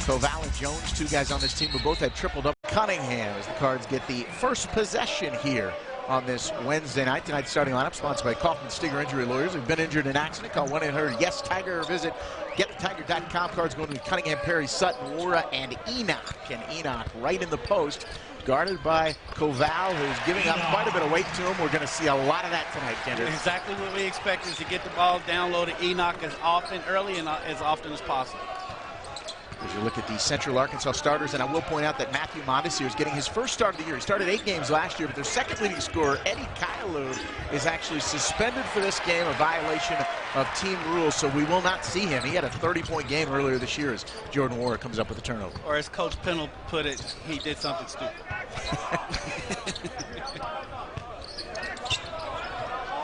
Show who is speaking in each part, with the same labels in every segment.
Speaker 1: Koval and Jones, two guys on this team who both had triple-double. Cunningham as the Cards get the first possession here on this Wednesday night. Tonight's starting lineup sponsored by Kaufman Stinger Injury Lawyers. If you've been injured in an accident, call 1-800-YES-TIGER or visit GetTheTiger.com. Cards going to Cunningham, Perry, Sutton, Wara, and Enoch. And Enoch right in the post, guarded by Koval, who's giving up quite a bit of weight to him. We're going to see a lot of that tonight, Kendrick.
Speaker 2: Exactly what we expect is to get the ball down low to Enoch as often, early and as often as possible.
Speaker 1: As you look at the Central Arkansas starters, and I will point out that Matthew Mondesir is getting his first start of the year. He started 8 games last year, but their second leading scorer, Eddie Kailu, is actually suspended for this game, a violation of team rules, so we will not see him. He had a 30-point game earlier this year as Jordan Wara comes up with a turnover.
Speaker 2: Or as Coach Pennell put it, he did something stupid.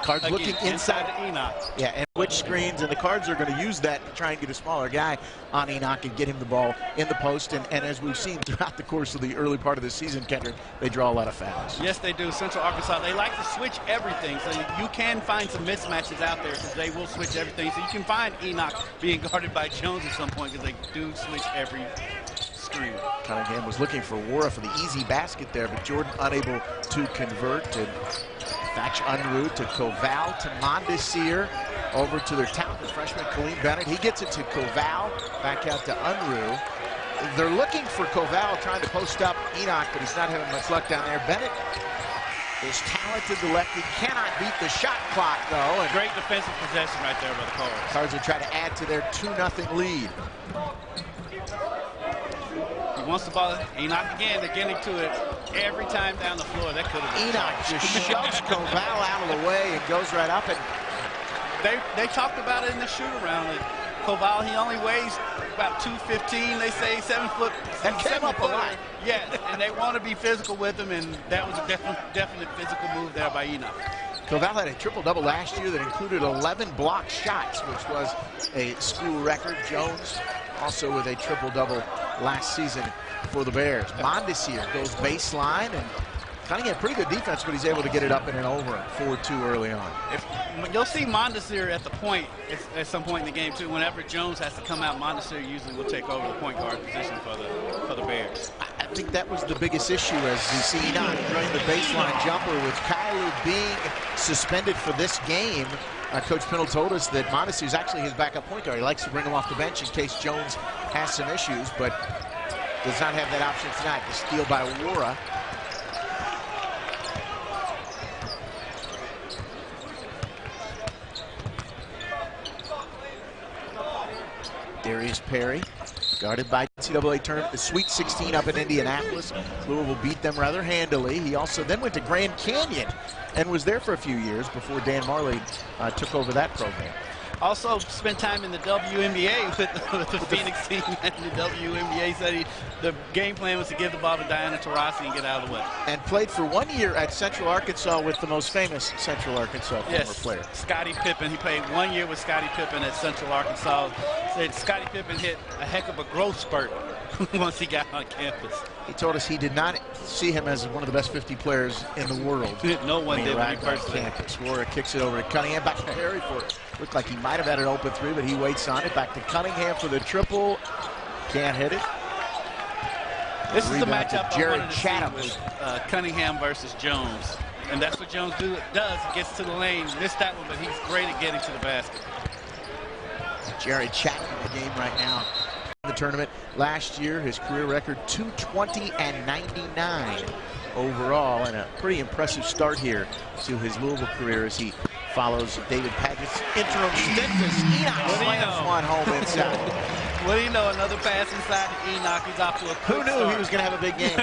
Speaker 1: Cards again, looking inside
Speaker 2: to Enoch.
Speaker 1: Yeah, and switch screens, and the Cards are going to use that to try and get a smaller guy on Enoch and get him the ball in the post. And as we've seen throughout the course of the early part of the season, Kendrick, they draw a lot of fouls.
Speaker 2: Yes, they do. Central Arkansas, they like to switch everything. So you can find some mismatches out there because they will switch everything. So you can find Enoch being guarded by Jones at some point because they do switch every screen.
Speaker 1: Cunningham was looking for Wara for the easy basket there, but Jordan unable to convert. And Thatch Unruh to Koval to Mondesir, over to their talented freshman Kaleem Bennett. He gets it to Koval, back out to Unruh. They're looking for Koval, trying to post up Enoch, but he's not having much luck down there. Bennett is talented to lefty, cannot beat the shot clock though. And
Speaker 2: great defensive possession right there by the Cards.
Speaker 1: Cards are trying to add to their 2-0 lead.
Speaker 2: Wants the ball. Enoch again, they're getting to it every time down the floor. That could have been.
Speaker 1: Enoch just shoves Koval out of the way and goes right up. And
Speaker 2: they talked about it in the shoot around. Koval, he only weighs about 215. They say 7 foot.
Speaker 1: That came up a lot.
Speaker 2: Yes, and they want to be physical with him, and that was a definite physical move there by Enoch.
Speaker 1: Koval had a triple-double last year that included 11 blocked shots, which was a school record. Jones also with a triple-double last season for the Bears. Mondesir goes baseline, and Cunningham pretty good defense, but he's able to get it up and over 4-2 early on.
Speaker 2: You'll see Mondesir at the point at some point in the game too. Whenever Jones has to come out, Mondesir usually will take over the point guard position for the Bears.
Speaker 1: I think that was the biggest issue, as you see Enoch running the baseline jumper with Kailu being suspended for this game. Coach Pennell told us that Mondesir is actually his backup point guard. He likes to bring him off the bench in case Jones has some issues, but does not have that option tonight. The steal by Wara. Darius Perry, guarded by NCAA tournament, the Sweet 16 up in Indianapolis. Louisville beat them rather handily. He also then went to Grand Canyon and was there for a few years before Dan Marley took over that program.
Speaker 2: Also spent time in the WNBA with the Phoenix team in the WNBA. Said the game plan was to give the ball to Diana Taurasi and get out of the way.
Speaker 1: And played for 1 year at Central Arkansas with the most famous Central Arkansas former player.
Speaker 2: Scottie Pippen. He played 1 year with Scottie Pippen at Central Arkansas. Said Scottie Pippen hit a heck of a growth spurt once he got on campus.
Speaker 1: He told us he did not see him as one of the best 50 players in the world.
Speaker 2: No one did when he first
Speaker 1: campus. Wara kicks it over to Cunningham, back to Perry for it. Looked like he might have had an open 3, but he waits on it. Back to Cunningham for the triple. Can't hit it.
Speaker 2: This is the matchup
Speaker 1: Jared
Speaker 2: I wanted to
Speaker 1: Chatham
Speaker 2: see with Cunningham versus Jones. And that's what Jones does. He gets to the lane, missed that one, but he's great at getting to the basket.
Speaker 1: Jared Chatham in the game right now. The tournament last year, his career record 220 and 99 overall, and a pretty impressive start here to his Louisville career as he follows David Padgett's interim stint as Enoch slams one home inside.
Speaker 2: What do you know? Another pass inside to Enoch. He's off to a quick
Speaker 1: Who knew
Speaker 2: start.
Speaker 1: He was going to have a big game?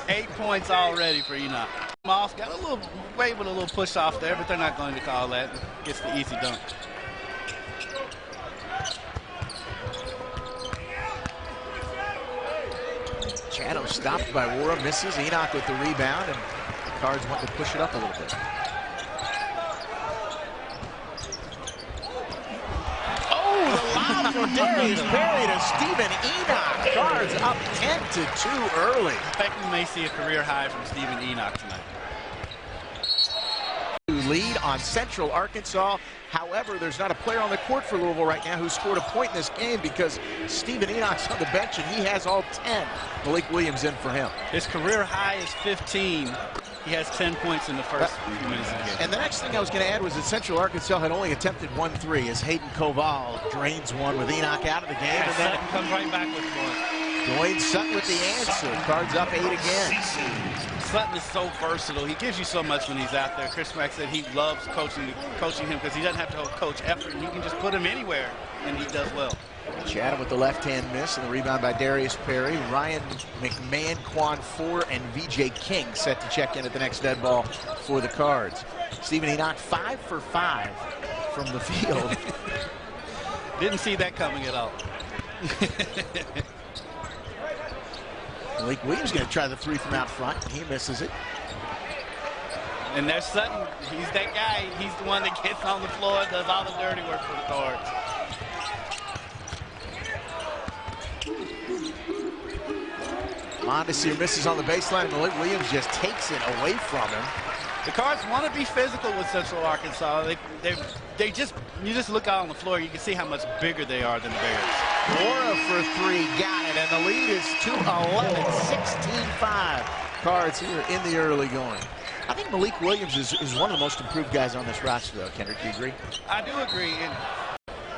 Speaker 2: 8 points already for Enoch. Off, got a little way with a little push off there, but they're not going to call that. Gets the easy dunk.
Speaker 1: Chatham stopped by Wara, misses. Enoch with the rebound, and the Cards want to push it up a little bit. Oh, the lob from Darius Perry to Stephen Enoch. Cards up 10-2 early.
Speaker 2: I think we may see a career high from Stephen Enoch tonight.
Speaker 1: lead on Central Arkansas. However, there's not a player on the court for Louisville right now who scored a point in this game because Stephen Enoch's on the bench and he has all 10. Malik Williams in for him.
Speaker 2: His career high is 15. He has 10 points in the first few minutes of the game.
Speaker 1: And the next thing I was going to add was that Central Arkansas had only attempted 1 3 as Hayden Koval drains one with Enoch out of the game.
Speaker 2: And
Speaker 1: then
Speaker 2: Sutton comes right back with one.
Speaker 1: Dwayne Sutton with the answer. Cards up 8 again.
Speaker 2: Sutton is so versatile. He gives you so much when he's out there. Chris Mack said he loves coaching him because he doesn't have to coach effort. And you can just put him anywhere, and he does well.
Speaker 1: Chatham with the left-hand miss, and the rebound by Darius Perry. Ryan McMahon, Quan Four, and VJ King set to check in at the next dead ball for the Cards. Stephen Enoch 5 for 5 from the field.
Speaker 2: Didn't see that coming at all.
Speaker 1: Malik Williams going to try the 3 from out front. He misses it.
Speaker 2: And there's Sutton. He's that guy. He's the one that gets on the floor and does all the dirty work for the Cards.
Speaker 1: Mondesir misses on the baseline. Malik Williams just takes it away from him.
Speaker 2: The Cards want to be physical with Central Arkansas. You just look out on the floor, you can see how much bigger they are than the Bears.
Speaker 1: Laura for 3, got it, and the lead is to 11, 16-5. Cards here in the early going. I think Malik Williams is one of the most improved guys on this roster, though. Kendrick, do you agree?
Speaker 2: I do agree. And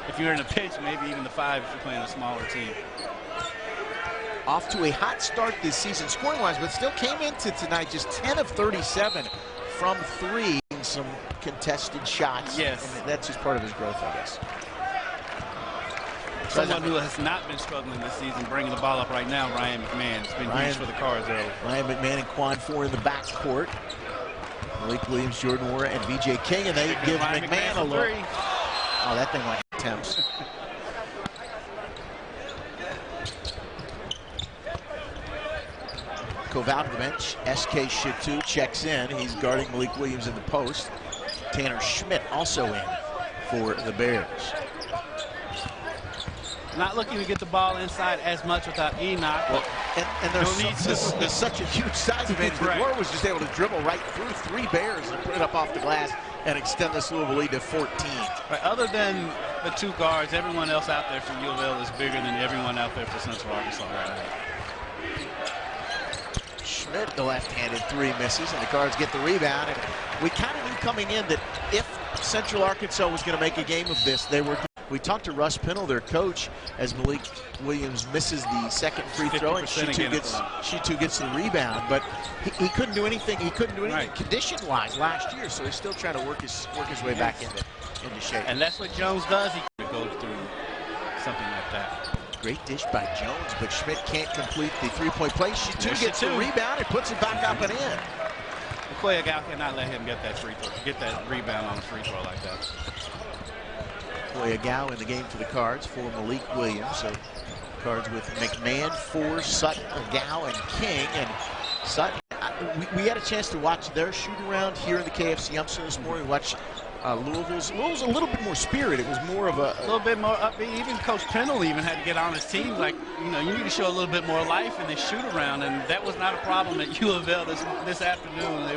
Speaker 2: if you're in a pinch, maybe even the 5 if you're playing a smaller team.
Speaker 1: Off to a hot start this season scoring-wise, but still came into tonight just 10 of 37 from 3. Some contested shots.
Speaker 2: Yes.
Speaker 1: And that's just part of his growth, I guess.
Speaker 2: Someone who has not been struggling this season, bringing the ball up right now, Ryan McMahon. It's been huge for the Cards early.
Speaker 1: Ryan McMahon and Quan Four in the backcourt. Malik Williams, Jordan Wara, and VJ King, and they give McMahon a look. Oh, that thing went attempts. Koval to the bench. SK Shitu checks in. He's guarding Malik Williams in the post. Tanner Schmidt also in for the Bears.
Speaker 2: Not looking to get the ball inside as much without Enoch.
Speaker 1: Well, and there's such a huge size advantage.
Speaker 2: Right.
Speaker 1: Moore was just able to dribble right through 3 Bears and put it up off the glass and extend this Louisville lead to 14.
Speaker 2: Right, other than the 2 guards, everyone else out there for U of L is bigger than everyone out there for Central Arkansas right now.
Speaker 1: Schmidt, the left-handed 3 misses, and the Cards get the rebound. And we kind of knew coming in that if Central Arkansas was going to make a game of this, they were. We talked to Russ Pennell, their coach, as Malik Williams misses the second free throw, and Shitu gets the rebound. But he couldn't do anything. He couldn't do anything condition-wise last year, so he's still trying to work his way back into shape.
Speaker 2: And that's what Jones does. He goes through something like that.
Speaker 1: Great dish by Jones, but Schmidt can't complete the 3-point play. Shitu gets the rebound and puts it back up and in.
Speaker 2: Akoy cannot let him get that rebound on the free throw like that.
Speaker 1: Akoy in the game for the Cards for Malik Williams. So Cards with McMahon, Four, Sutton, Agow, and King. And Sutton, we had a chance to watch their shoot-around here in the KFC Youngster this morning. We watched Louisville's a little bit more spirit. It was more of a
Speaker 2: little bit more upbeat. Even Coach Pennell even had to get on his team. Like, you need to show a little bit more life in this shoot-around, and that was not a problem at U of L this afternoon.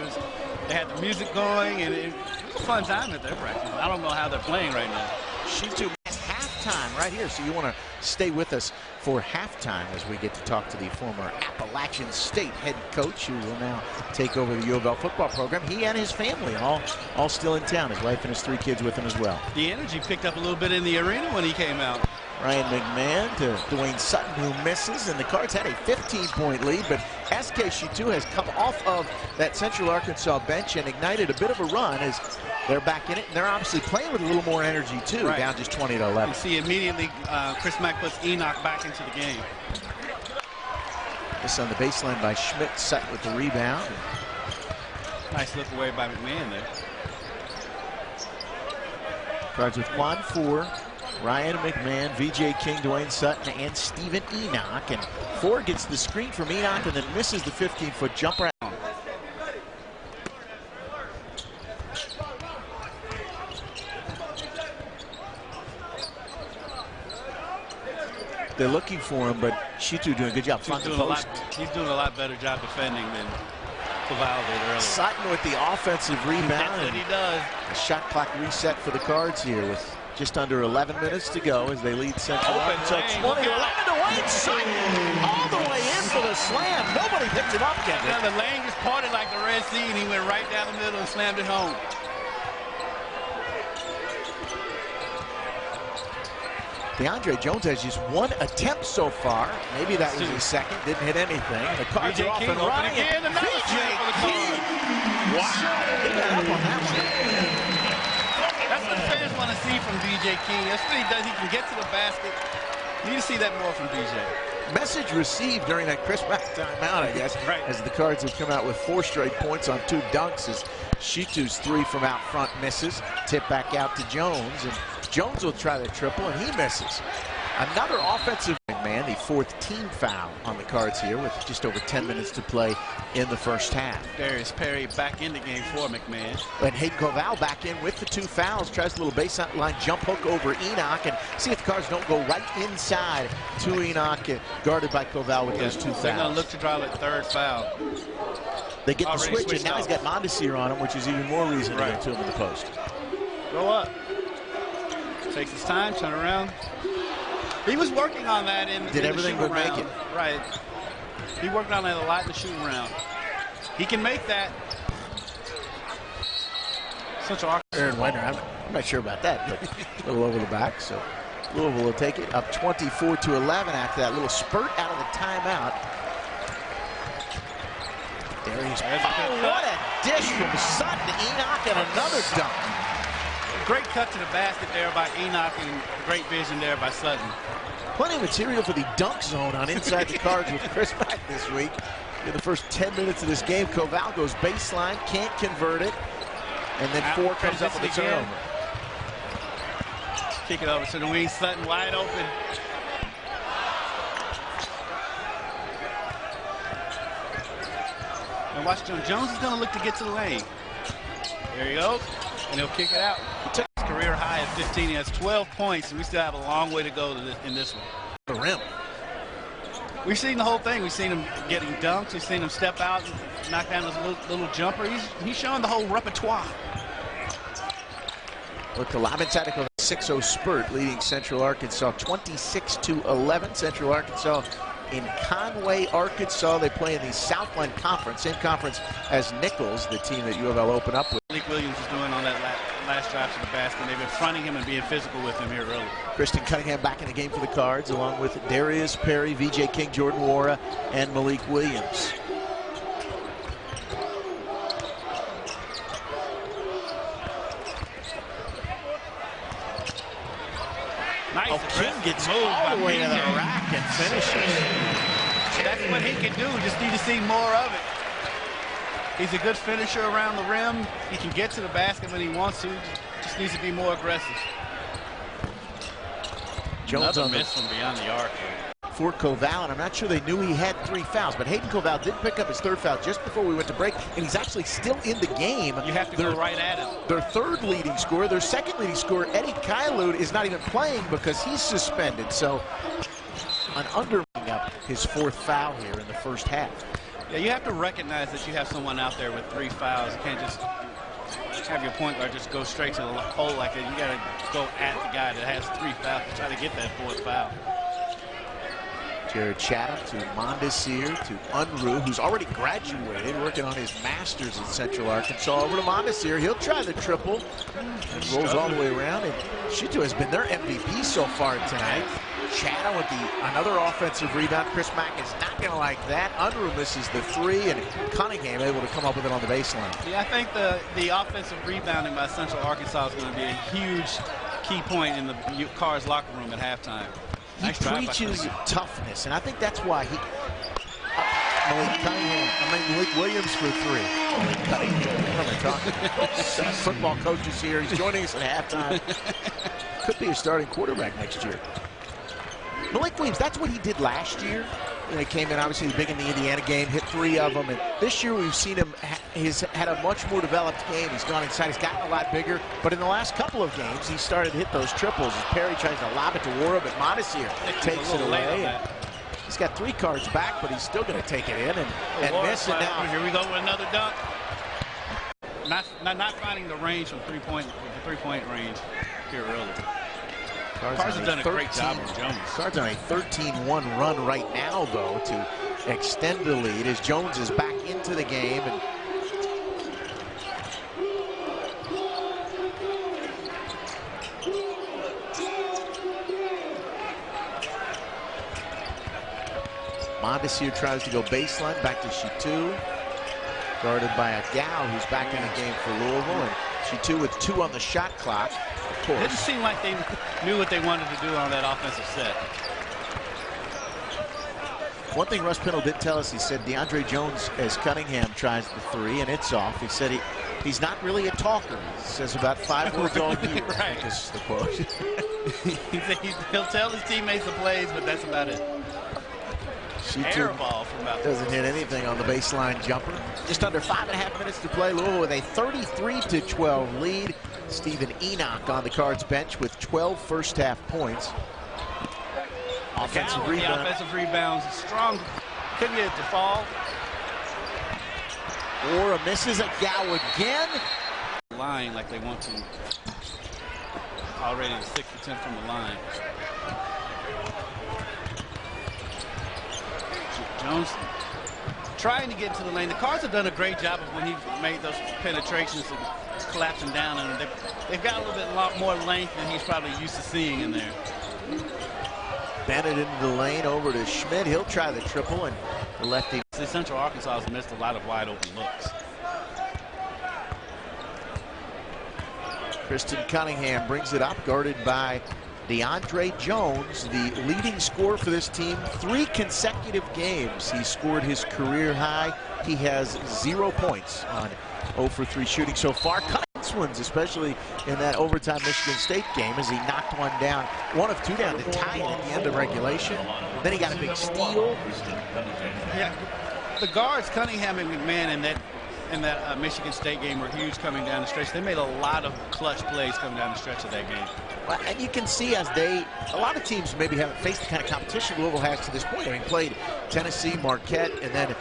Speaker 2: They had the music going, and it was a fun time at their practice. I don't know how they're playing right now.
Speaker 1: Shitu at halftime right here, so you want to stay with us for halftime as we get to talk to the former Appalachian State head coach who will now take over the U of L football program. He and his family all still in town. His wife and his 3 kids with him as well.
Speaker 2: The energy picked up a little bit in the arena when he came out.
Speaker 1: Ryan McMahon to Dwayne Sutton, who misses, and the Cards had a 15-point lead, but SK Shitu has come off of that Central Arkansas bench and ignited a bit of a run as they're back in it, and they're obviously playing with a little more energy too, down just 20-11.
Speaker 2: You see immediately Chris Mack puts Enoch back into the game.
Speaker 1: This on the baseline by Schmidt, Sutton with the rebound.
Speaker 2: Nice look away by McMahon there.
Speaker 1: Cards with Quan Four, Ryan McMahon, VJ King, Dwayne Sutton, and Stephen Enoch. And Four gets the screen from Enoch and then misses the 15-foot jumper. They're looking for him, but Shitu doing a good job.
Speaker 2: He's doing a lot better job defending Koval did earlier.
Speaker 1: Sutton with the offensive rebound.
Speaker 2: That's what he does.
Speaker 1: A shot clock reset for the Cards here with just under 11 minutes to go as they lead Central Arkansas 20-11 to Wayne Sutton all the way in for the slam. Nobody picked him up, Kevin.
Speaker 2: Now the lane just parted like the Red Sea, and he went right down the middle and slammed it home.
Speaker 1: DeAndre Jones has just one attempt so far. Maybe that was his second. Didn't hit anything. The Cards are off and running.
Speaker 2: Again,
Speaker 1: BJ King. Wow. He got up on that one.
Speaker 2: That's what fans want to see from BJ King. That's what he does. He can get to the basket. You need to see that more from BJ.
Speaker 1: Message received during that Chris Mack timeout, I guess,
Speaker 2: right,
Speaker 1: as the Cards have come out with 4 straight points on 2 dunks as Shitu's 3 from out front misses. Tip back out to Jones, and Jones will try the triple, and he misses. Another offensive man, the 4th team foul on the Cards here with just over 10 minutes to play in the first half.
Speaker 2: Darius Perry back in the game for McMahon.
Speaker 1: And Hayden Koval back in with the 2 fouls. Tries a little baseline jump hook over Enoch, and see if the Cards don't go right inside to Enoch, guarded by Koval with those 2 fouls.
Speaker 2: They're going to look to draw that 3rd foul.
Speaker 1: They get the switch, and now he's got Mondesir on him, which is even more reason to go to him in the post.
Speaker 2: Go up. Takes his time, turn around. He was working on that in
Speaker 1: Did everything but make it.
Speaker 2: Right. He worked on that a lot in the shooting round. He can make that. Such an
Speaker 1: Aaron Weiner, I'm not sure about that, but a little over the back. So Louisville will take it up 24-11 after that little spurt out of the timeout. Darius. Oh, what a dish from Sutton to Enoch, and another dunk.
Speaker 2: Great cut to the basket there by Enoch, and great vision there by Sutton.
Speaker 1: Plenty of material for the dunk zone on Inside the Cards with Chris Mack this week. In the first 10 minutes of this game, Koval goes baseline, can't convert it, and then 4 comes up with a turnover.
Speaker 2: Kick it over to the wing, Sutton wide open. And watch Jones. Jones is going to look to get to the lane. There he goes, and he'll kick it out. He took his career high at 15. He has 12 points, and we still have a long way to go in this one.
Speaker 1: The rim.
Speaker 2: We've seen the whole thing. We've seen him getting dunked. We've seen him step out and knock down his little jumper. He's showing the whole repertoire.
Speaker 1: Look, the lob inside of a 6-0 spurt, leading Central Arkansas 26-11. Central Arkansas in Conway, Arkansas. They play in the Southland Conference, same conference as Nichols, the team that U of L opened up with.
Speaker 2: Malik Williams is doing on that last drive to the basket. They've been fronting him and being physical with him here early.
Speaker 1: Kristen Cunningham back in the game for the Cards, along with Darius Perry, VJ King, Jordan Wara, and Malik Williams.
Speaker 2: Nice.
Speaker 1: Oh, King gets all the way to the rack and finishes.
Speaker 2: That's what he can do. Just need to see more of it. He's a good finisher around the rim. He can get to the basket when he wants to. Just needs to be more aggressive.
Speaker 1: Jones
Speaker 2: Another
Speaker 1: on
Speaker 2: miss from beyond the arc.
Speaker 1: For Koval, and I'm not sure they knew he had 3 fouls, but Hayden Koval did pick up his 3rd foul just before we went to break, and he's actually still in the game.
Speaker 2: You have to go right at him.
Speaker 1: Their 3rd leading scorer, their 2nd leading scorer, Eddie Kailud, is not even playing because he's suspended. So an undermining up his 4th foul here in the first half.
Speaker 2: Yeah, you have to recognize that you have someone out there with 3 fouls. You can't just have your point guard just go straight to the hole like that. You got to go at the guy that has 3 fouls to try to get that 4th foul.
Speaker 1: Jared Chatham to Mondesir to Unruh, who's already graduated, working on his master's in Central Arkansas. Over to Mondesir. He'll try the triple and rolls all the way around. And Shitu has been their MVP so far tonight. Chatham with another offensive rebound. Chris Mack is not going to like that. Unruh misses the 3, and Cunningham able to come up with it on the baseline.
Speaker 2: Yeah, I think the offensive rebounding by Central Arkansas is going to be a huge key point in the Cards locker room at halftime.
Speaker 1: He preaches toughness, and I think that's why he. Malik Williams for 3. Malik Cunningham. What am I talking about? Football coaches here. He's joining us at halftime. Could be a starting quarterback next year. Malik Williams, that's what he did last year. And he came in, obviously, big in the Indiana game, hit 3 of them. And this year we've seen him, he's had a much more developed game. He's gone inside, he's gotten a lot bigger. But in the last couple of games, he started to hit those triples. As Perry tries to lob it to Wara, but Mondesir takes it away. He's got 3 cards back, but he's still going to take it in and miss it now.
Speaker 2: Here we go with another dunk. Not finding the range from the three-point range here early. Cards have done a great job on Jones.
Speaker 1: Cards on a 13-1 run right now, though, to extend the lead as Jones is back into the game. And Mondesir tries to go baseline, back to Shitu. Guarded by Akoy, who's back in the game for Louisville. And Shitu with 2 on the shot clock, of course.
Speaker 2: It didn't seem like they knew what they wanted to do on that offensive set.
Speaker 1: One thing Russ Pindle did tell us, he said DeAndre Jones, as Cunningham tries the 3 and it's off, he said he's not really a talker. He says about 5 words all year.
Speaker 2: Right.
Speaker 1: This is the quote.
Speaker 2: He'll tell his teammates the plays, but that's about it. Air ball from about
Speaker 1: doesn't hit anything on the baseline jumper. Just under 5.5 minutes to play. Louisville with a 33-12 lead. Stephen Enoch on the Cards bench with 12 first-half points. Offensive rebound.
Speaker 2: The offensive rebounds, strong. Couldn't get it to fall.
Speaker 1: Or misses Akoy again.
Speaker 2: Line like they want to. Already 6 attempts from the line. Jones trying to get to the lane. The Cards have done a great job of when he made those penetrations and collapsing down on them. They've got a lot more length than he's probably used to seeing in there.
Speaker 1: Bennett into the lane over to Schmidt. He'll try the triple, and the lefty.
Speaker 2: Central Arkansas has missed a lot of wide open looks.
Speaker 1: Kristen Cunningham brings it up, guarded by DeAndre Jones, the leading scorer for this team. 3 consecutive games he scored his career high. He has 0 points on 0 for 3 shooting so far. Cunningham's ones, especially in that overtime Michigan State game, as he knocked one down, 1 of 2 down to tie it at the end of regulation. Then he got a big steal.
Speaker 2: Yeah, the guards, Cunningham and McMahon, in that Michigan State game were huge coming down the stretch. They made a lot of clutch plays coming down the stretch of that game.
Speaker 1: Well, and you can see as a lot of teams maybe haven't faced the kind of competition Louisville has to this point. I mean, played Tennessee, Marquette, and then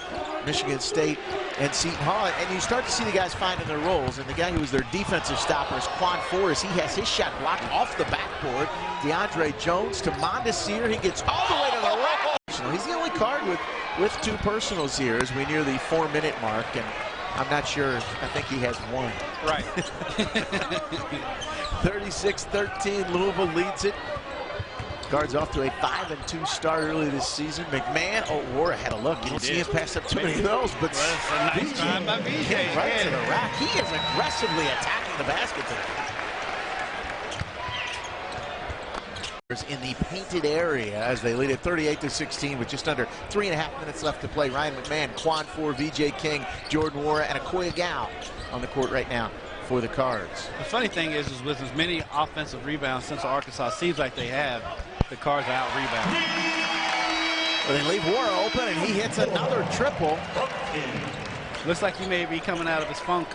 Speaker 1: Michigan State and Seton Hall. And you start to see the guys finding their roles. And the guy who was their defensive stopper is Quan Forrest. He has his shot blocked off the backboard. DeAndre Jones to Mondesir. He gets all the way to the rack. He's the only Card with 2 personals here as we near the 4-minute mark. And I'm not sure. I think he has 1.
Speaker 2: Right.
Speaker 1: 36-13, Louisville leads it. Cards off to a 5-2 start early this season. McMahon, Wara had a look. You don't see him pass up too many of those, but
Speaker 2: well, it's a nice drive by VJ.
Speaker 1: Right to the rack. He is aggressively attacking the basket today. In the painted area as they lead it 38-16 with just under 3.5 minutes left to play. Ryan McMahon, Quan Four, VJ King, Jordan Wara, and Akoy on the court right now for the Cards.
Speaker 2: The funny thing is with as many offensive rebounds Central Arkansas seems like they have, the Cards are out rebounding.
Speaker 1: But they leave Wara open, and he hits another triple.
Speaker 2: Looks like he may be coming out of his funk.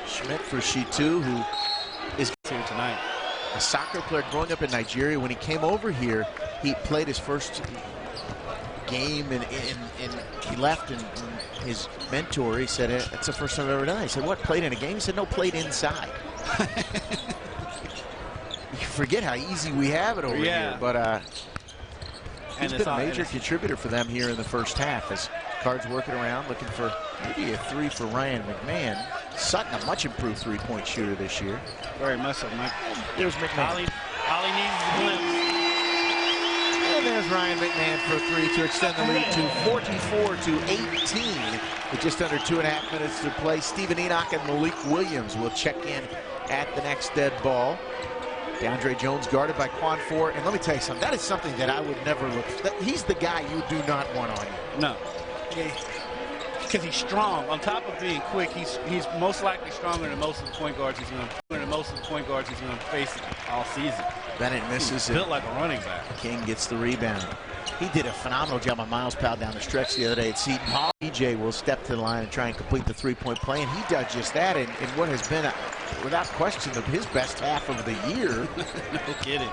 Speaker 1: Schmidt for Shitu, who is
Speaker 2: here tonight.
Speaker 1: A soccer player growing up in Nigeria. When he came over here, he played his first game, and he left, and his mentor, he said, "That's the first time I've ever done it." He said, "What, played in a game?" He said, "No, played inside." You forget how easy we have it over here, but he's been a major contributor for them here in the first half as Cards working around, looking for maybe a 3 for Ryan McMahon. Sutton, a much improved 3-point shooter this year.
Speaker 2: Very much so, Mike.
Speaker 1: There's McMahon.
Speaker 2: All he needs is a glimpse.
Speaker 1: And there's Ryan McMahon for 3 to extend the lead to 44-18 with just under 2.5 minutes to play. Stephen Enoch and Malik Williams will check in at the next dead ball. DeAndre Jones guarded by Quan Four. And let me tell you something, that is something that I would never look for. He's the guy you do not want on you.
Speaker 2: No. Because he's strong. On top of being quick, he's most likely stronger than most of the point guards he's going to face all season.
Speaker 1: Bennett misses it.
Speaker 2: Built like a running back.
Speaker 1: King gets the rebound. He did a phenomenal job on Miles Powell down the stretch the other day at Seton Hall. EJ will step to the line and try and complete the 3-point play, and he does just that in what has been without question, his best half of the year.
Speaker 2: No kidding.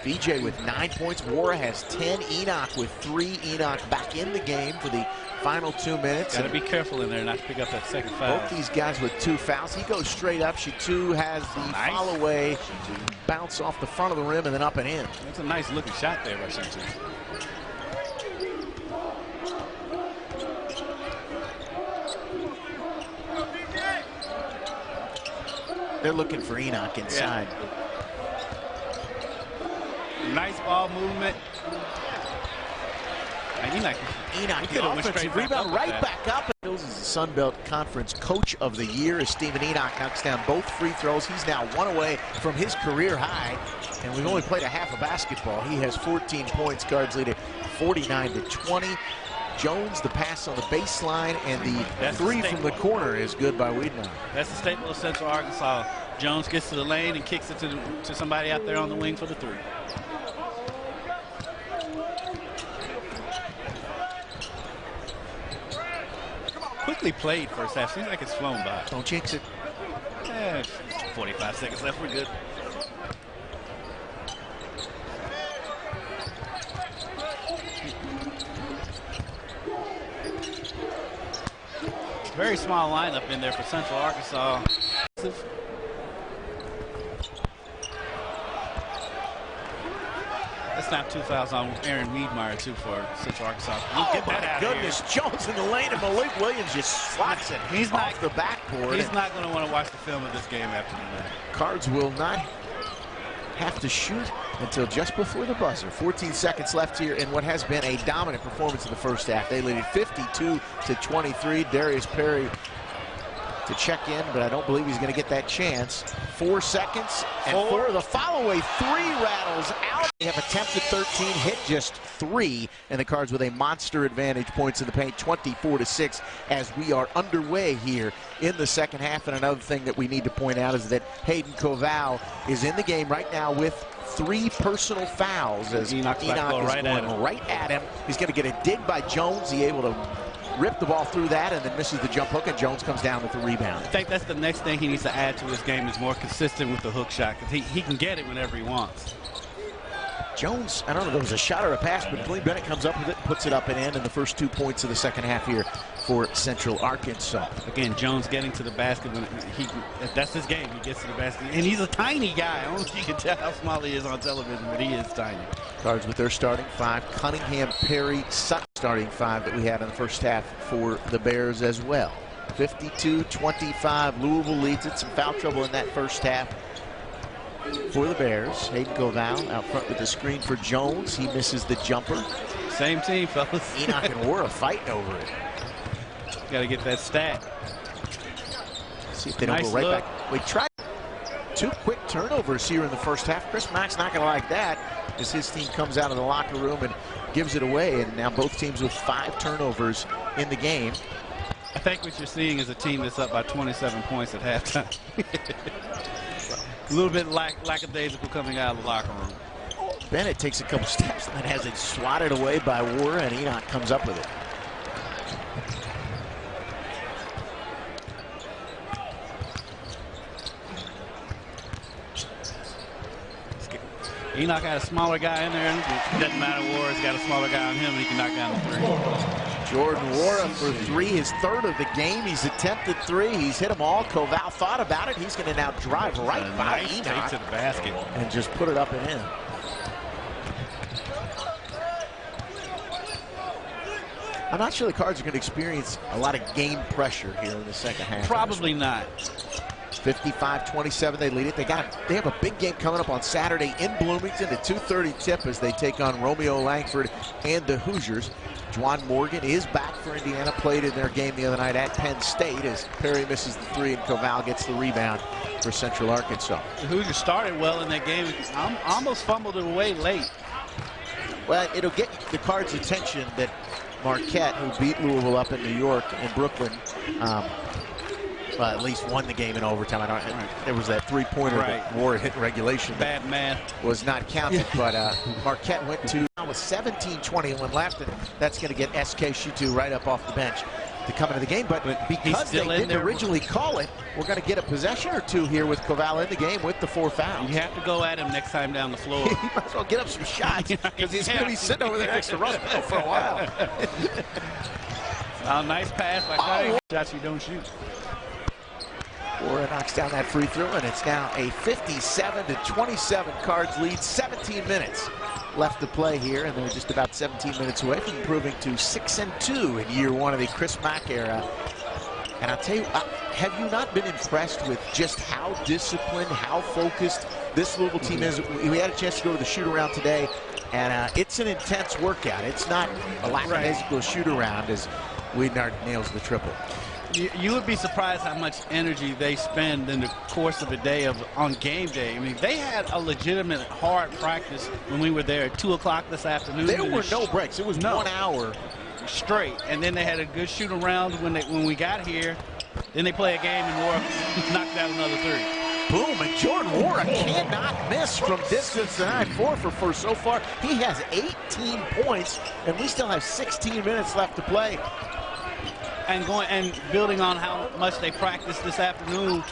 Speaker 1: VJ with 9 points. Wara has 10. Enoch with 3. Enoch back in the game for the final 2 minutes.
Speaker 2: Got to be careful in there not to pick up that second foul.
Speaker 1: Both these guys with 2 fouls. He goes straight up. Shitu has the follow away, bounce off the front of the rim and then up and in.
Speaker 2: That's a nice looking shot there by Shitu.
Speaker 1: They're looking for Enoch inside.
Speaker 2: Yeah. Nice ball movement. Enoch
Speaker 1: the offensive rebound right back up. Hills is the Sun Belt Conference Coach of the Year as Steven Enoch knocks down both free throws. He's now 1 away from his career high, and we've only played a half of basketball. He has 14 points. Cards lead at 49-20. Jones, the pass on the baseline, and the three from the corner is good by Wiedenauer.
Speaker 2: That's the staple of Central Arkansas. Jones gets to the lane and kicks it to somebody out there on the wing for the 3. Quickly played first half. Seems like it's flown by.
Speaker 1: Don't jinx it.
Speaker 2: 45 seconds left. We're good. Very small lineup in there for Central Arkansas. That's not 2 fouls on Aaron Wiedenauer, too, for Central Arkansas.
Speaker 1: Oh, my goodness. Jones in the lane, and Malik Williams just slots it. He's off the backboard.
Speaker 2: He's not going to want to watch the film of this game after tonight.
Speaker 1: Cards will not have to shoot until just before the buzzer. 14 seconds left here in what has been a dominant performance in the first half. They lead 52-23. Darius Perry to check in, but I don't believe he's going to get that chance. 4 seconds, and for the follow-away 3 rattles out. They have attempted 13, hit just 3, and the Cards with a monster advantage, points in the paint, 24-6, as we are underway here in the second half. And another thing that we need to point out is that Hayden Koval is in the game right now with 3 personal fouls as Enoch is going right at him. He's going to get a dig by Jones. He's able to rip the ball through that and then misses the jump hook, and Jones comes down with the rebound.
Speaker 2: I think that's the next thing he needs to add to his game, is more consistent with the hook shot, because he can get it whenever he wants.
Speaker 1: Jones, I don't know if it was a shot or a pass, but Glenn Bennett comes up with it, puts it up and in the first 2 points of the second half here for Central Arkansas.
Speaker 2: Again, Jones getting to the basket when if that's his game, he gets to the basket. And he's a tiny guy. I don't know if you can tell how small he is on television, but he is tiny.
Speaker 1: Cards with their starting 5. Cunningham, Perry, Sutton, starting 5 that we had in the first half for the Bears as well. 52-25, Louisville leads it. Some foul trouble in that first half for the Bears. Hayden Koval out front with the screen for Jones. He misses the jumper.
Speaker 2: Same team, fellas.
Speaker 1: Enoch and Wara fighting over it.
Speaker 2: Got to get that stat.
Speaker 1: See if they don't go right back. We tried 2 quick turnovers here in the first half. Chris Mack's not going to like that as his team comes out of the locker room and gives it away. And now both teams with 5 turnovers in the game.
Speaker 2: I think what you're seeing is a team that's up by 27 points at halftime. A little bit lackadaisical coming out of the locker room.
Speaker 1: Bennett takes a couple steps and then has it swatted away by Wara, and Enoch comes up with it.
Speaker 2: Enoch had a smaller guy in there. It doesn't matter. Wara's got a smaller guy on him, and he can knock down the 3.
Speaker 1: Jordan Wara for 3, his 3rd of the game. He's attempted 3. He's hit them all. Koval thought about it. He's going to now drive right by Enoch
Speaker 2: to the basket
Speaker 1: and just put it up and in. I'm not sure the Cards are going to experience a lot of game pressure here in the second half.
Speaker 2: Probably not.
Speaker 1: 55-27, they lead it. They have a big game coming up on Saturday in Bloomington at 2:30 tip as they take on Romeo Langford and the Hoosiers. Juwan Morgan is back for Indiana, played in their game the other night at Penn State as Perry misses the 3 and Koval gets the rebound for Central Arkansas.
Speaker 2: The Hoosiers started well in that game. Almost fumbled it away late.
Speaker 1: Well, it'll get the Cards' attention that Marquette, who beat Louisville up in New York and Brooklyn, well, at least won the game in overtime. There was that 3-pointer that Wara hit in regulation.
Speaker 2: Bad math.
Speaker 1: Was not counted, but Marquette went to with 17-21 left, and that's going to get SK Shitu right up off the bench to come into the game, but because they didn't originally call it, we're going to get a possession or two here with Koval in the game with the 4 fouls.
Speaker 2: You have to go at him next time down the floor.
Speaker 1: He might as well get up some shots because he's going to be sitting over there next to Russ for a while.
Speaker 2: Nice pass by Cunningham. Shots you don't shoot.
Speaker 1: Wara knocks down that free throw, and it's now a 57-27 Cards lead. 17 minutes left to play here, and they're just about 17 minutes away from improving to 6-2 in year one of the Chris Mack era. And I'll tell you, have you not been impressed with just how disciplined, how focused this Louisville team is? We had a chance to go to the shoot-around today, and it's an intense workout. It's not a lackadaisical shoot-around as Wiedenard nails the triple.
Speaker 2: You would be surprised how much energy they spend in the course of a day on game day. I mean, they had a legitimate hard practice when we were there at 2 o'clock this afternoon.
Speaker 1: There were no breaks. It was 1 hour
Speaker 2: straight, and then they had a good shoot around when we got here. Then they play a game and Wara knocked out another 3.
Speaker 1: Boom, and Jordan Wara cannot miss from distance tonight. 4 for 4 so far. He has 18 points, and we still have 16 minutes left to play.
Speaker 2: And building on how much they practiced this afternoon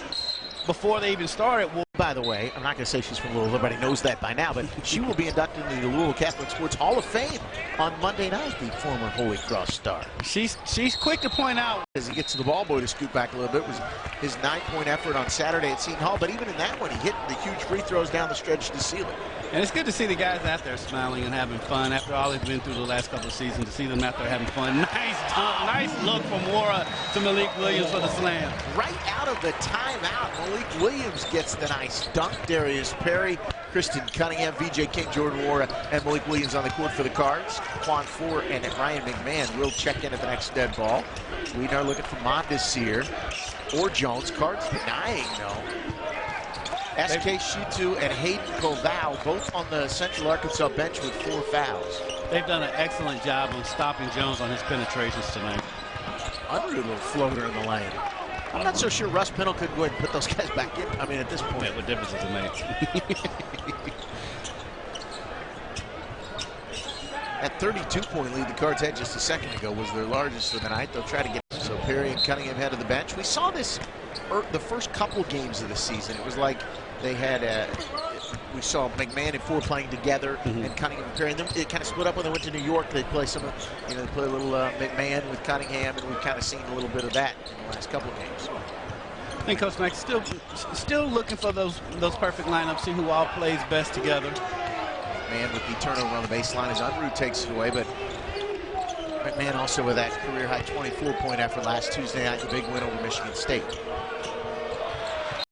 Speaker 2: before they even started.
Speaker 1: By the way, I'm not going to say she's from Louisville. Everybody knows that by now, but she will be inducted into the Louisville Catholic Sports Hall of Fame on Monday night, the former Holy Cross star.
Speaker 2: She's quick to point out.
Speaker 1: As he gets to the ball boy to scoot back a little bit, was his 9-point effort on Saturday at Seton Hall, but even in that one, he hit the huge free throws down the stretch to seal it.
Speaker 2: And it's good to see the guys out there smiling and having fun after all they've been through the last couple of seasons, to see them out there having fun. Nice look from Wara to Malik Williams for the slam.
Speaker 1: Right out of the timeout, Malik Williams gets the nice dunk. Darius Perry, Kristen Cunningham, VJ King, Jordan Wara, and Malik Williams on the court for the Cards. Quan Ford and Ryan McMahon will check in at the next dead ball. We are looking for Mondesir or Jones. Cards denying, though. SK Shitu and Hayden Koval both on the Central Arkansas bench with 4 fouls.
Speaker 2: They've done an excellent job of stopping Jones on his penetrations tonight.
Speaker 1: Unreal little floater in the lane. I'm not so sure Russ Pennell could go ahead and put those guys back in. I mean, at this point.
Speaker 2: Yeah, what difference does it make?
Speaker 1: That 32-point lead the Cards had just a second ago was their largest of the night. They'll try to get so Perry and Cunningham head of the bench. We saw this the first couple games of the season. It was like they had we saw McMahon and Ford playing together, and Cunningham and Perry. And then it kind of split up when they went to New York. They play some, they play a little McMahon with Cunningham, and we've kind of seen a little bit of that in the last couple of games.
Speaker 2: I think Coach Mack still looking for those perfect lineups, see who all plays best together.
Speaker 1: McMahon with the turnover on the baseline as Unruh takes it away, but McMahon also with that career-high 24-point effort last Tuesday night, the big win over Michigan State.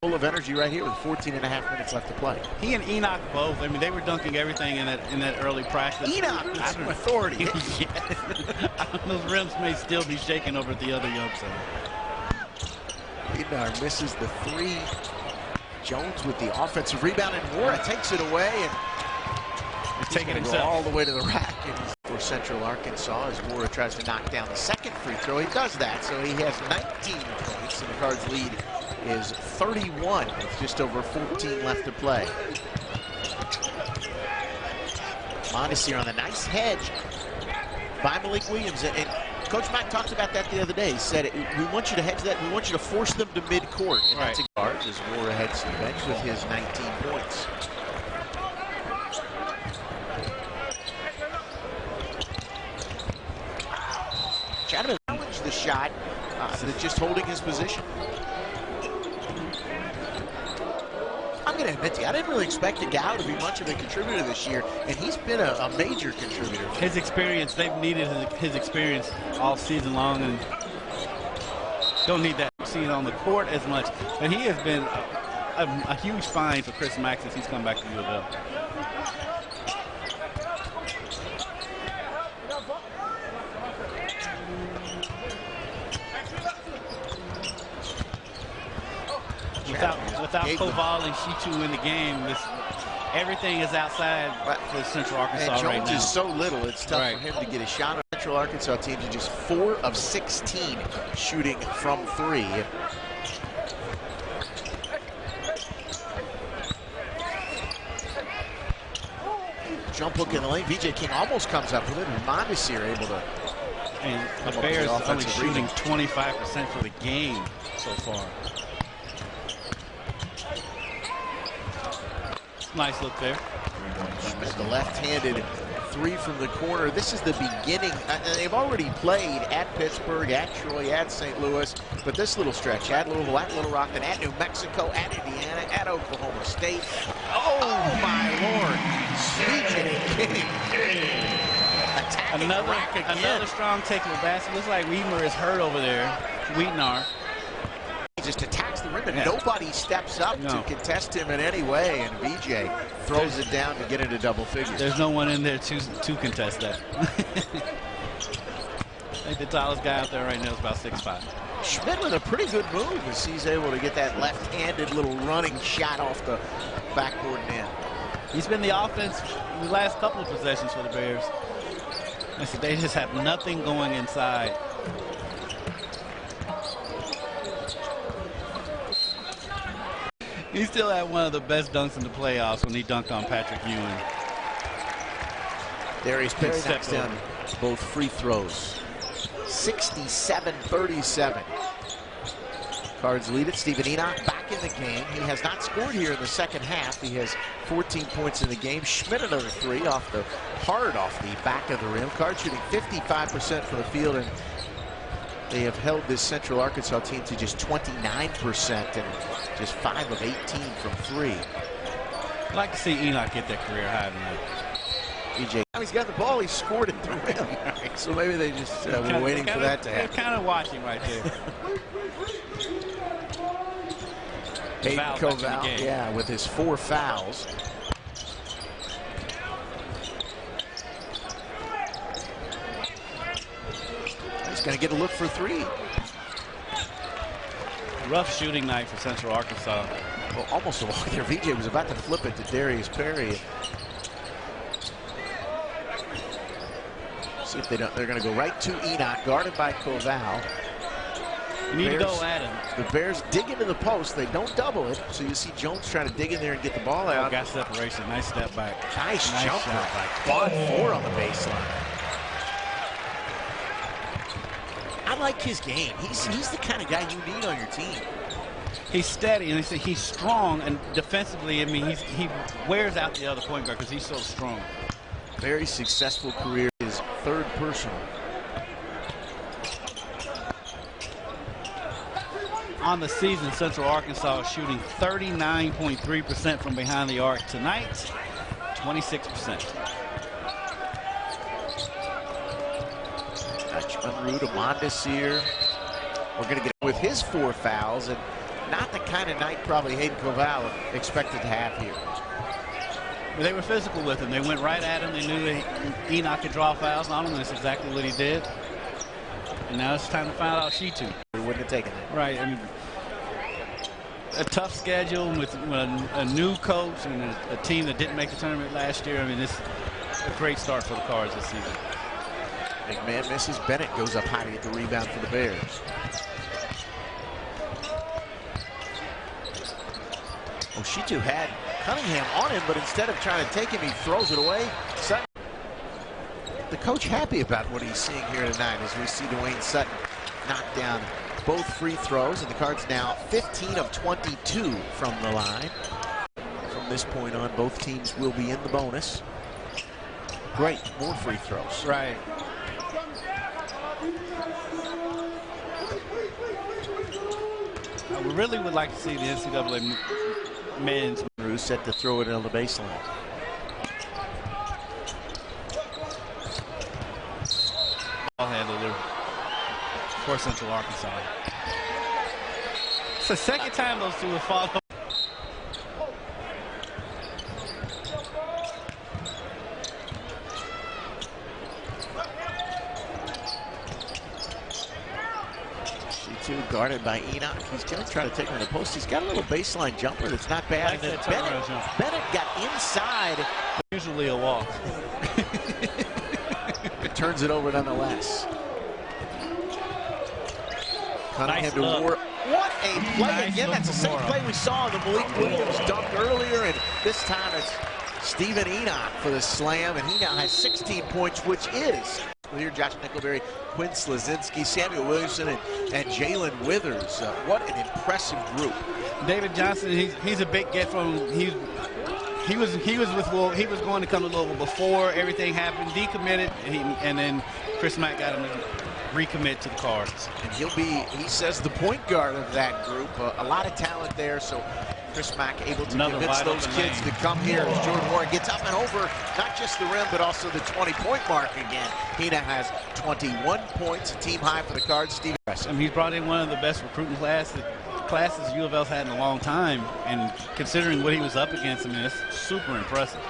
Speaker 1: Full of energy right here with 14.5 minutes left to play.
Speaker 2: He and Enoch both. I mean, they were dunking everything in that early practice.
Speaker 1: Enoch with some authority.
Speaker 2: Those rims may still be shaking over at the other yoke side.
Speaker 1: Enoch misses the 3. Jones with the offensive rebound, and Wara takes it away, and he's taking it all the way to the rack. And for Central Arkansas, as Wara tries to knock down the second free throw, he does that, so he has 19 points, and the Cards' lead is 31 with just over 14 left to play. Mondesir on the nice hedge by Malik Williams, and Coach Mack talked about that the other day. He said, we want you to hedge that, we want you to force them to midcourt. And that's a Cards as Wara heads to the bench with his 19 points. Chapman challenged the shot, just holding his position. I'm going to admit to you, I didn't really expect Gao to be much of a contributor this year, and he's been a major contributor.
Speaker 2: His experience, they've needed his experience all season long, and don't need that seen on the court as much. But he has been a huge find for Chris Mack since he's come back to U of L. Without Koval and Shitu in the game, everything is outside for Central Arkansas right now.
Speaker 1: And Jones is so little, it's tough for him to get a shot. Central Arkansas teams are just 4 of 16 shooting from 3. Jump hook in the lane. VJ King almost comes up with it, and Mondesir able to
Speaker 2: And the Bears only shooting 25% for the game so far. Nice look there.
Speaker 1: The left-handed three from the corner. This is the beginning. They've already played at Pittsburgh, at Troy, at St. Louis, but this little stretch at Louisville, at Little Rock, then at New Mexico, at Indiana, at Oklahoma State. Oh my Lord! BJ King.
Speaker 2: Another strong take of the basket. Looks like Weimer is hurt over there. Wheatnar.
Speaker 1: He just attacks the rim, and nobody steps up to contest him in any way, and BJ throws it down to get into double figures.
Speaker 2: There's no one in there to contest that. I think the tallest guy out there right now is about 6'5".
Speaker 1: Schmidt with a pretty good move as he's able to get that left-handed little running shot off the backboard and in.
Speaker 2: He's been the offense in the last couple of possessions for the Bears. They just have nothing going inside. He still had one of the best dunks in the playoffs when he dunked on Patrick Ewing.
Speaker 1: Darius Perry knocks down both free throws. 67-37. Cards lead it. Stephen Enoch back in the game. He has not scored here in the second half. He has 14 points in the game. Schmidt another three off the back of the rim. Cards shooting 55% from the field, and they have held this Central Arkansas team to just 29% and just 5 of 18 from three.
Speaker 2: I'd like to see Enoch get that career high tonight.
Speaker 1: EJ, he's got the ball. He scored it through him. So maybe they just were waiting for that to happen.
Speaker 2: They're kind of watching right there.
Speaker 1: Hayden Koval, yeah, with his 4 fouls. He's going to get a look for 3.
Speaker 2: Rough shooting night for Central Arkansas.
Speaker 1: Well, almost a walk there. VJ was about to flip it to Darius Perry. See if they don't. They're going to go right to Enoch, guarded by Koval.
Speaker 2: You need to go at him.
Speaker 1: The Bears dig into the post. They don't double it. So you see Jones trying to dig in there and get the ball out.
Speaker 2: Got separation. Nice step back.
Speaker 1: Nice jump back. Quad 4 on the baseline. I like his game. He's the kind of guy you need on your team.
Speaker 2: He's steady, and he's strong, and defensively, I mean, he wears out the other point guard because he's so strong.
Speaker 1: Very successful career. His 3rd personal.
Speaker 2: On the season, Central Arkansas is shooting 39.3% from behind the arc. Tonight, 26%.
Speaker 1: Unruh to Mondesir. We're going to get with his 4 fouls, and not the kind of night probably Hayden Koval expected to have here.
Speaker 2: They were physical with him. They went right at him. They knew that Enoch could draw fouls on him, and that's exactly what he did. And now it's time to find out Shitu.
Speaker 1: We wouldn't have taken it.
Speaker 2: Right. I mean, a tough schedule with a new coach and a team that didn't make the tournament last year. I mean, it's a great start for the Cards this season.
Speaker 1: McMahon misses. Bennett goes up high to get the rebound for the Bears. Shitu had Cunningham on him, but instead of trying to take him, he throws it away. Sutton, the coach happy about what he's seeing here tonight as we see Dwayne Sutton knock down both free throws, and the Cards now 15 of 22 from the line. From this point on, both teams will be in the bonus. Great, more free throws.
Speaker 2: Right. We really would like to see the NCAA men's
Speaker 1: set to throw it on the baseline.
Speaker 2: Ball handler for Central Arkansas. It's the second time those two have followed.
Speaker 1: Guarded by Enoch. He's going to try to take him to the post. He's got a little baseline jumper that's not bad. Bennett got inside.
Speaker 2: Usually a walk.
Speaker 1: It turns it over nonetheless. Cunningham to Ward. What a play again. That's the same play we saw in the Malik Williams dunk earlier, and this time it's Stephen Enoch for the slam, and he now has 16 points, which is here. Josh Nickelberry, Quinn Slazinski, Samuel Williamson, and Jalen Withers. What an impressive group.
Speaker 2: David Johnson, he's a big get from he was with Louisville. He was going to come to Louisville before everything happened. Decommitted, and then Chris Mack got him to recommit to the Cards.
Speaker 1: And he'll be, he says, the point guard of that group. A lot of talent there. So Chris Mack able to convince those kids to come here as Jordan Warren gets up and over not just the rim, but also the 20-point mark again. He now has 21 points, a team high for the Cards. Steve,
Speaker 2: I mean, he's brought in one of the best recruiting classes U of L's had in a long time, and considering what he was up against, I mean, it's super impressive.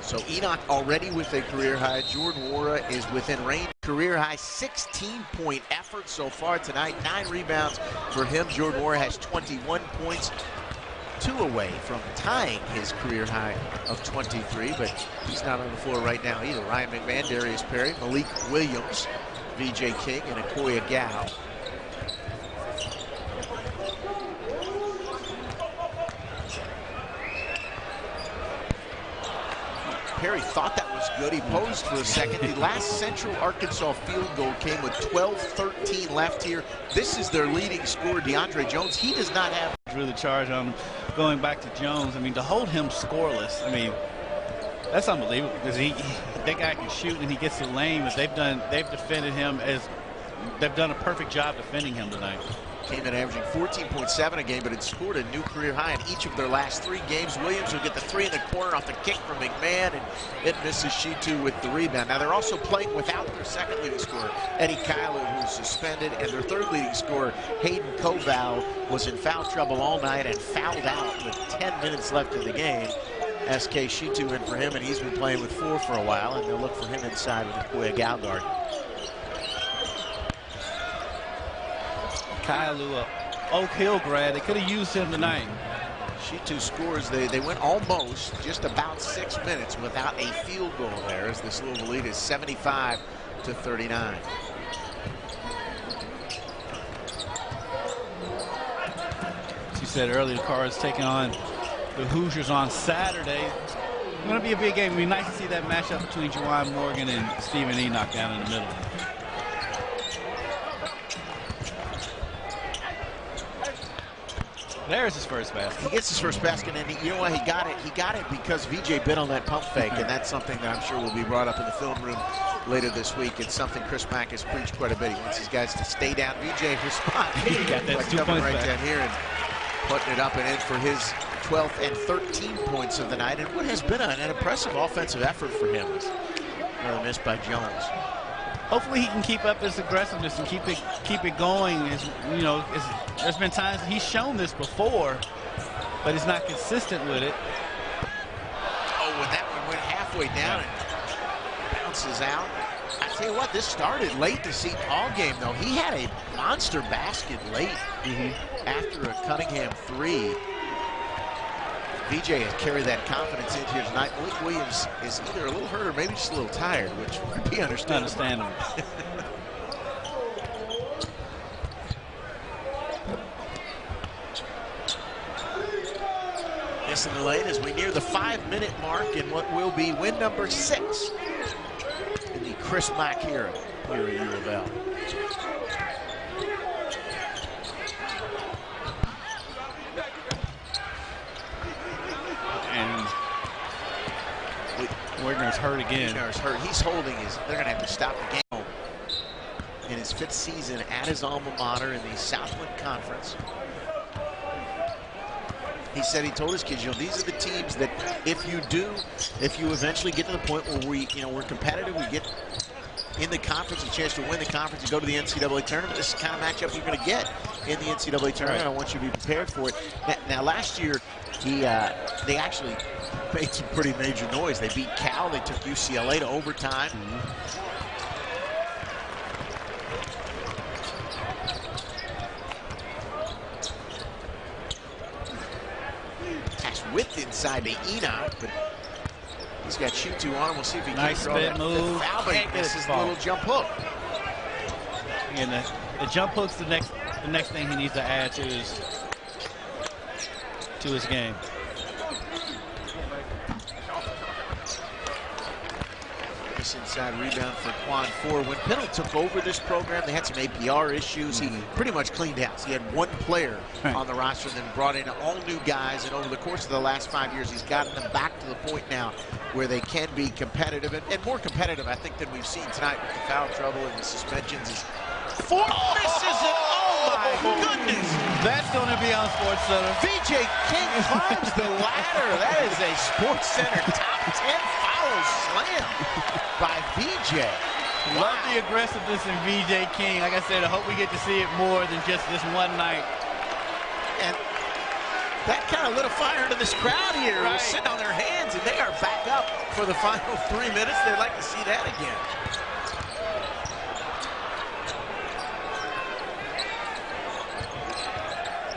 Speaker 1: So Enoch already with a career high. Jordan Wara is within range. Career high 16-point effort so far tonight. 9 rebounds for him. Jordan Wara has 21 points. 2 away from tying his career high of 23, but he's not on the floor right now either. Ryan McMahon, Darius Perry, Malik Williams, VJ King, and Akoy Gal. Perry thought that was good. He posed for a second. The last Central Arkansas field goal came with 12:13 left here. This is their leading scorer, DeAndre Jones. He does not have.
Speaker 2: Drew the charge on him. Going back to Jones, I mean, to hold him scoreless, I mean, that's unbelievable, because that guy can shoot and he gets the lane, but they've defended him they've done a perfect job defending him tonight.
Speaker 1: Came in averaging 14.7 a game, but had scored a new career high in each of their last 3 games. Williams will get the 3 in the corner off the kick from McMahon, and it misses Shitu with the rebound. Now they're also playing without their second leading scorer, Eddie Kyler, who's suspended, and their third leading scorer, Hayden Koval, was in foul trouble all night and fouled out with 10 minutes left in the game. SK Shitu in for him, and he's been playing with 4 for a while, and they'll look for him inside with Akoy Galgard.
Speaker 2: Kyle, Oak Hill grad, they could have used him tonight.
Speaker 1: Shitu scores. They went almost just about 6 minutes without a field goal there, as this Louisville lead is 75-39.
Speaker 2: As you said earlier, the Cards taking on the Hoosiers on Saturday. It's going to be a big game. It'd be nice to see that matchup between Juwan Morgan and Stephen Enoch down in the middle. There's his first basket.
Speaker 1: He gets his first basket, and you know what? He got it. He got it because VJ bit on that pump fake, and that's something that I'm sure will be brought up in the film room later this week. It's something Chris Mack has preached quite a bit. He wants these guys to stay down. VJ responds.
Speaker 2: He got that
Speaker 1: like
Speaker 2: 2 points
Speaker 1: right
Speaker 2: back
Speaker 1: down here and putting it up and in for his 12th and 13 points of the night, and what has been an impressive offensive effort for him. Another miss by Jones.
Speaker 2: Hopefully he can keep up his aggressiveness and keep it going. There's been times he's shown this before, but he's not consistent with it.
Speaker 1: Oh, when that one went halfway down and bounces out. I tell you what, this started late the Seton Hall game, though. He had a monster basket late after a Cunningham 3. VJ has carried that confidence into here tonight. Malik Williams is either a little hurt or maybe just a little tired, which would be understandable. Missing the lane as we near the 5-minute mark in what will be win number 6 in the Chris Mack era here at U of L.
Speaker 2: Wagner's hurt again.
Speaker 1: Wagner's hurt. He's holding his. They're going to have to stop the game in his 5th season at his alma mater in the Southland Conference. He said he told his kids, these are the teams that if you eventually get to the point where we're competitive, we get in the conference, a chance to win the conference and go to the NCAA tournament. This is the kind of matchup you're going to get in the NCAA tournament. I want you to be prepared for it. Now last year, they actually made some pretty major noise. They beat Cal. They took UCLA to overtime. Pass width inside to Enoch, but he's got Shitu on him. We'll see if he can
Speaker 2: nice spin move.
Speaker 1: Foul, but he misses the little jump hook.
Speaker 2: And the jump hook's the next thing he needs to add to his game.
Speaker 1: side, rebound for Quan Ford. When Pinnell took over this program, they had some APR issues. He pretty much cleaned house. He had one player on the roster, then brought in all new guys, and over the course of the last 5 years, he's gotten them back to the point now where they can be competitive, and more competitive, I think, than we've seen tonight with the foul trouble and the suspensions. Ford misses it. Oh, my goodness.
Speaker 2: That's going to be on Sports Center.
Speaker 1: VJ King climbs the ladder. That is a Sports Center top 10 foul slam by VJ.
Speaker 2: Love the aggressiveness in VJ King. Like I said, I hope we get to see it more than just this one night.
Speaker 1: And that kind of lit a fire into this crowd here. Right. Sitting on their hands, and they are back up for the final 3 minutes. They'd like to see that again.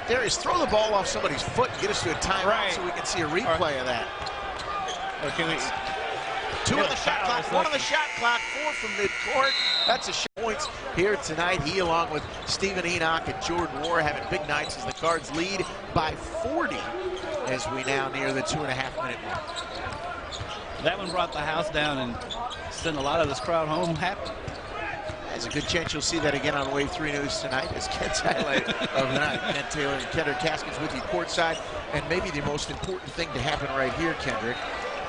Speaker 1: Darius, throw the ball off somebody's foot and get us to a timeout so we can see a replay of that.
Speaker 2: Okay,
Speaker 1: Two on the shot clock, one on the shot clock, 4 from midcourt. That's a shot points here tonight. He, along with Stephen Enoch and Jordan Moore, having big nights as the Cards lead by 40 as we now near the 2.5-minute mark.
Speaker 2: That one brought the house down and sent a lot of this crowd home happy.
Speaker 1: There's a good chance you'll see that again on Wave 3 News tonight as Kent's highlight of the night. Kent Taylor and Kendrick Caskins with you courtside. And maybe the most important thing to happen right here, Kendrick,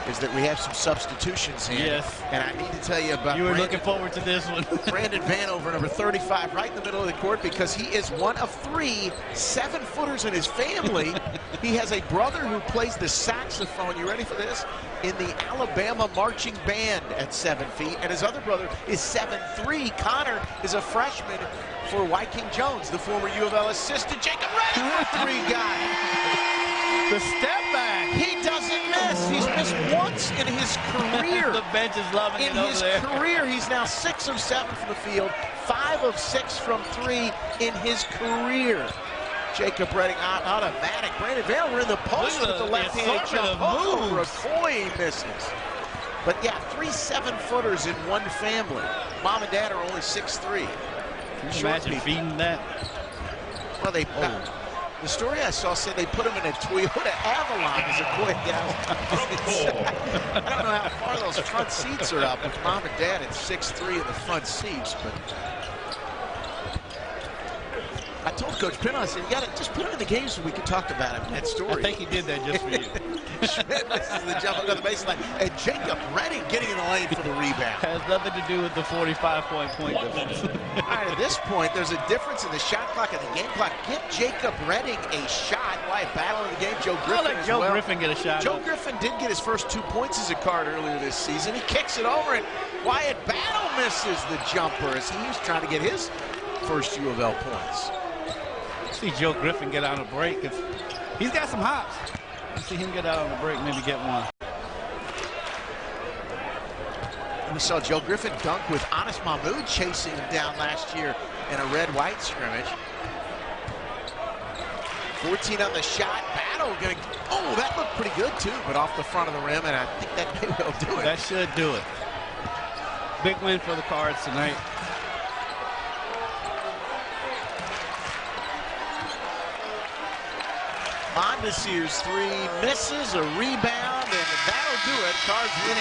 Speaker 1: is that we have some substitutions in.
Speaker 2: Yes.
Speaker 1: And I need to tell you about
Speaker 2: You were looking forward to this one.
Speaker 1: Brandon Vanover, number 35, right in the middle of the court, because he is one of 3 7-footers in his family. He has a brother who plays the saxophone. You ready for this? In the Alabama marching band at 7 feet. And his other brother is 7'3". Connor is a freshman for Wyking Jones, the former U of L assistant. Jacob Redding for 3 guy.
Speaker 2: The step back.
Speaker 1: He doesn't miss. He's missed once in his career.
Speaker 2: The bench is loving it over there.
Speaker 1: In his career, he's now 6 of 7 from the field, 5 of 6 from 3 in his career. Jacob Redding automatic. Brandon Vanover in the post with the left-handed jump. Akoy misses. But yeah, 3 7-footers in one family. Mom and dad are only 6'3".
Speaker 2: Can you imagine feeding that?
Speaker 1: Well, they. The story I saw said they put him in a Toyota Avalon as a Akoy down. I don't know how far those front seats are up with mom and dad at 6'3" in the front seats, but I told Coach Pinnell, I said, you got to just put him in the game so we can talk about him. That story.
Speaker 2: I think he did that just for you.
Speaker 1: Schmidt misses the jump under the baseline, and Jacob Redding getting in the lane for the rebound.
Speaker 2: Has nothing to do with the 45-point difference.
Speaker 1: All right, at this point, there's a difference in the shot clock and the game clock. Get Jacob Redding a shot. Why a battle in the game? Joe Griffin
Speaker 2: I'll let Joe Griffin get a shot.
Speaker 1: Joe Griffin did get his first 2 points as a Card earlier this season. He kicks it over, and Wyatt Battle misses the jumper as he's trying to get his first U of L points.
Speaker 2: See Joe Griffin get out on a break. He's got some hops. Let's see him get out on a break, maybe get one.
Speaker 1: And we saw Joe Griffin dunk with Anas Mahmoud chasing him down last year in a red-white scrimmage. 14 on the shot. Battle gonna. Oh, that looked pretty good too, but off the front of the rim, and I think that may well do it.
Speaker 2: That should do it. Big win for the Cards tonight.
Speaker 1: Mondesir's 3 misses, a rebound, and that'll do it. Cards winning.